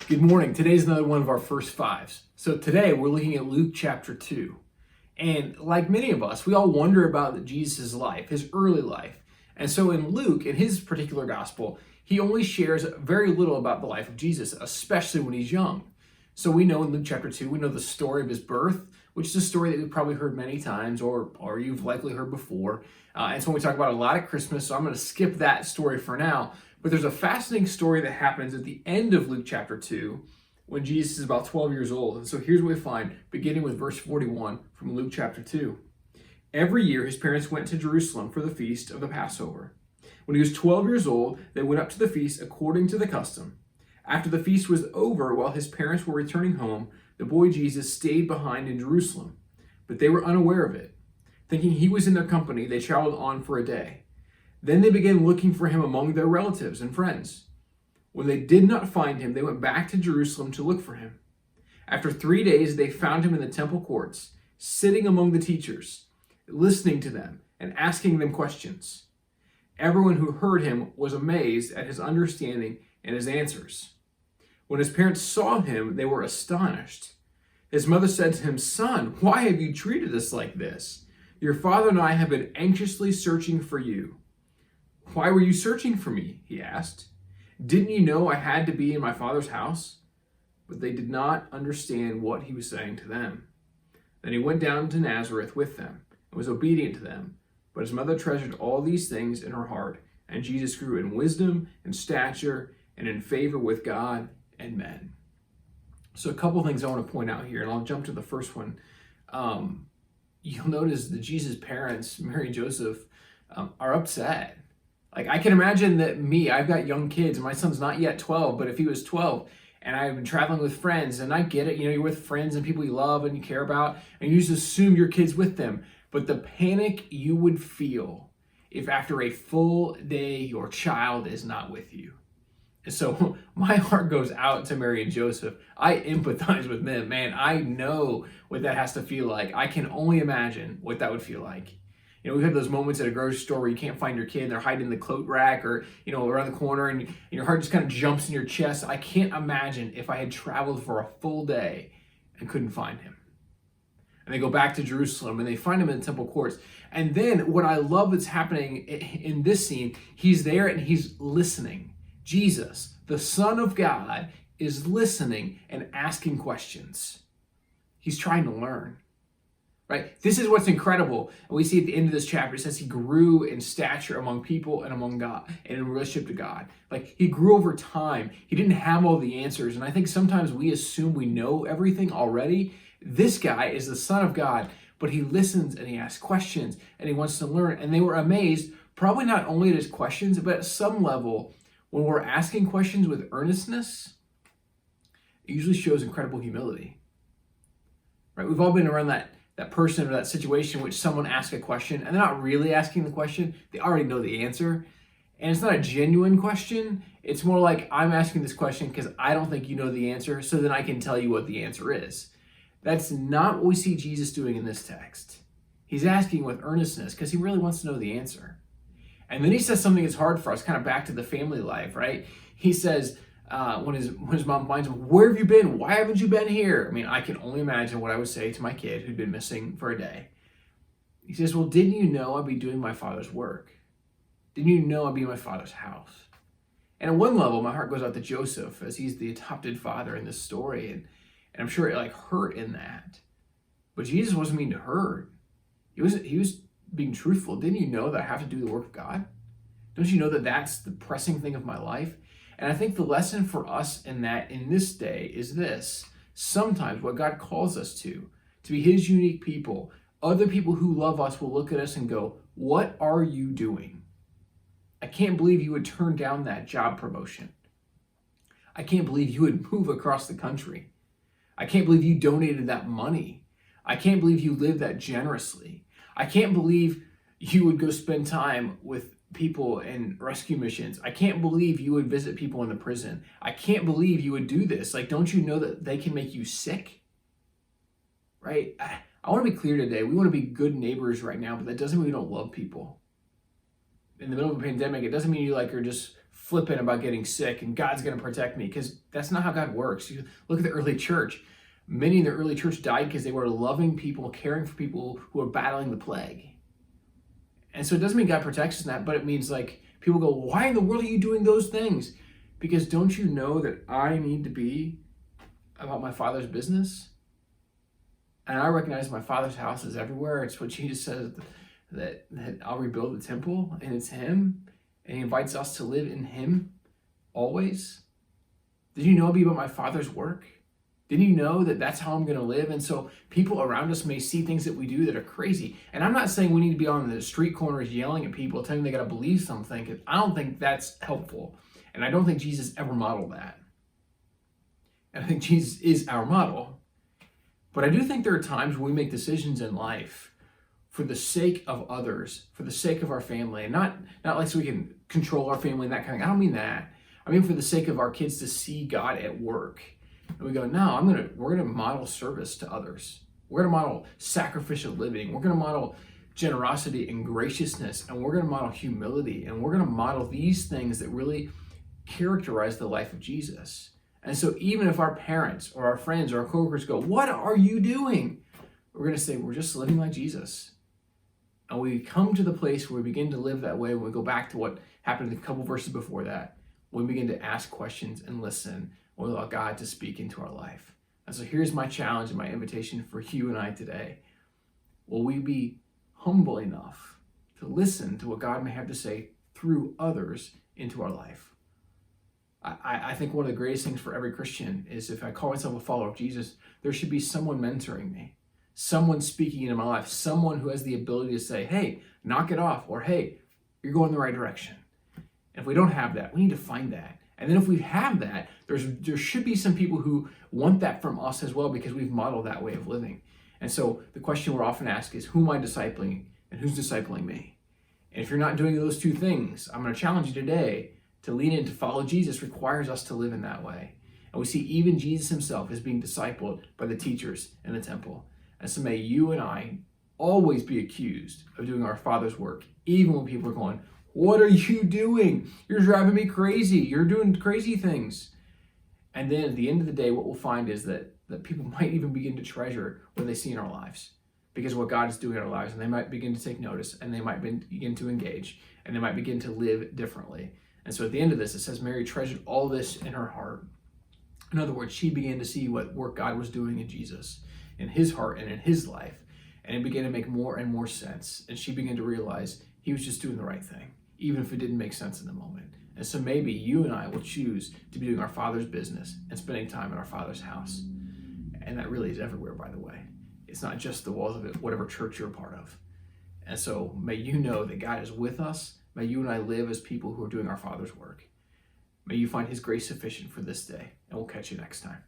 Good morning. Today's another one of our first fives. So today we're looking at Luke chapter 2. And like many of us, we all wonder about Jesus' life, his early life. And so in Luke, in his particular gospel, he only shares very little about the life of Jesus, especially when he's young. So we know in Luke chapter 2, we know the story of his birth, which is a story that we've probably heard many times or you've likely heard before. And so we talk about a lot at Christmas, so I'm going to skip that story for now. But there's a fascinating story that happens at the end of Luke chapter 2 when Jesus is about 12 years old. And so here's what we find, beginning with verse 41 from Luke chapter 2. Every year his parents went to Jerusalem for the feast of the Passover. When he was 12 years old, they went up to the feast according to the custom. After the feast was over, while his parents were returning home, the boy Jesus stayed behind in Jerusalem. But they were unaware of it. Thinking he was in their company, they traveled on for a day. Then they began looking for him among their relatives and friends. When they did not find him, they went back to Jerusalem to look for him. After 3 days, they found him in the temple courts, sitting among the teachers, listening to them and asking them questions. Everyone who heard him was amazed at his understanding and his answers. When his parents saw him, they were astonished. His mother said to him, "Son, why have you treated us like this? Your father and I have been anxiously searching for you." "Why were you searching for me?" he asked. "Didn't you know I had to be in my father's house?" But they did not understand what he was saying to them. Then he went down to Nazareth with them and was obedient to them. But his mother treasured all these things in her heart, and Jesus grew in wisdom and stature and in favor with God and men. So a couple things I want to point out here, and I'll jump to the first one. You'll notice that Jesus' parents, Mary and Joseph, are upset. Like, I can imagine that I've got young kids, and my son's not yet 12, but if he was 12 and I've been traveling with friends, and I get it, you're with friends and people you love and you care about, and you just assume your kid's with them. But the panic you would feel if after a full day your child is not with you. So my heart goes out to Mary and Joseph. I empathize with them. Man, I know what that has to feel like. I can only imagine what that would feel like. We've had those moments at a grocery store where you can't find your kid and they're hiding in the coat rack or, around the corner, and your heart just kind of jumps in your chest. I can't imagine if I had traveled for a full day and couldn't find him. And they go back to Jerusalem and they find him in the temple courts. And then what I love that's happening in this scene, he's there and he's listening. Jesus, the Son of God, is listening and asking questions. He's trying to learn. Right? This is what's incredible. And we see at the end of this chapter, it says he grew in stature among people and among God and in relationship to God. Like, he grew over time. He didn't have all the answers. And I think sometimes we assume we know everything already. This guy is the Son of God, but he listens and he asks questions and he wants to learn. And they were amazed, probably not only at his questions, but at some level, when we're asking questions with earnestness, it usually shows incredible humility. Right? We've all been around that person or that situation in which someone asks a question and they're not really asking the question. They already know the answer. And it's not a genuine question. It's more like, I'm asking this question because I don't think you know the answer, so then I can tell you what the answer is. That's not what we see Jesus doing in this text. He's asking with earnestness because he really wants to know the answer. And then he says something that's hard for us, kind of back to the family life, right? He says, when his mom finds him, "Where have you been? Why haven't you been here?" I mean, I can only imagine what I would say to my kid who'd been missing for a day. He says, "Well, didn't you know I'd be doing my father's work? Didn't you know I'd be in my father's house?" And at one level, my heart goes out to Joseph as he's the adopted father in this story. And I'm sure it hurt in that. But Jesus wasn't being hurt. He was being truthful. Didn't you know that I have to do the work of God? Don't you know that that's the pressing thing of my life? And I think the lesson for us in this day is this. Sometimes what God calls us to be his unique people, other people who love us will look at us and go, "What are you doing? I can't believe you would turn down that job promotion. I can't believe you would move across the country. I can't believe you donated that money. I can't believe you lived that generously. I can't believe you would go spend time with people in rescue missions. I can't believe you would visit people in the prison. I can't believe you would do this. Like, don't you know that they can make you sick?" Right? I want to be clear today. We want to be good neighbors right now, but that doesn't mean we don't love people. In the middle of a pandemic, it doesn't mean you are just flippant about getting sick and God's going to protect me, because that's not how God works. You look at the early church. Many in the early church died because they were loving people, caring for people who were battling the plague. And so it doesn't mean God protects us in that, but it means like people go, why in the world are you doing those things? Because don't you know that I need to be about my Father's business? And I recognize my Father's house is everywhere. It's what Jesus says, that I'll rebuild the temple, and it's Him. And He invites us to live in Him always. Did you know it'll be about my Father's work? Didn't you know that that's how I'm going to live? And so people around us may see things that we do that are crazy. And I'm not saying we need to be on the street corners yelling at people, telling them they got to believe something, because I don't think that's helpful. And I don't think Jesus ever modeled that. And I think Jesus is our model. But I do think there are times when we make decisions in life for the sake of others, for the sake of our family, and not like so we can control our family and that kind of thing. I don't mean that. I mean for the sake of our kids to see God at work. And we go, no, we're gonna model service to others. We're gonna model sacrificial living. We're gonna model generosity and graciousness, and we're gonna model humility, and we're gonna model these things that really characterize the life of Jesus. And so even if our parents or our friends or our coworkers go, what are you doing? We're gonna say, we're just living like Jesus. And we come to the place where we begin to live that way when we go back to what happened in a couple verses before that, when we begin to ask questions and listen, we allow God to speak into our life. And so here's my challenge and my invitation for you and I today. Will we be humble enough to listen to what God may have to say through others into our life? I think one of the greatest things for every Christian is, if I call myself a follower of Jesus, there should be someone mentoring me, someone speaking into my life, someone who has the ability to say, hey, knock it off, or hey, you're going the right direction. And if we don't have that, we need to find that. And then if we have that, there should be some people who want that from us as well, because we've modeled that way of living. And so the question we're often asked is, who am I discipling and who's discipling me? And if you're not doing those two things, I'm going to challenge you today to lean in. To follow Jesus requires us to live in that way. And we see even Jesus himself is being discipled by the teachers in the temple. And so may you and I always be accused of doing our Father's work, even when people are going, what are you doing? You're driving me crazy. You're doing crazy things. And then at the end of the day, what we'll find is that people might even begin to treasure what they see in our lives, because of what God is doing in our lives. And they might begin to take notice, and they might begin to engage, and they might begin to live differently. And so at the end of this, it says Mary treasured all this in her heart. In other words, she began to see what work God was doing in Jesus, in his heart and in his life. And it began to make more and more sense. And she began to realize he was just doing the right thing, even if it didn't make sense in the moment. And so maybe you and I will choose to be doing our Father's business and spending time in our Father's house. And that really is everywhere, by the way. It's not just the walls of it, whatever church you're a part of. And so may you know that God is with us. May you and I live as people who are doing our Father's work. May you find his grace sufficient for this day. And we'll catch you next time.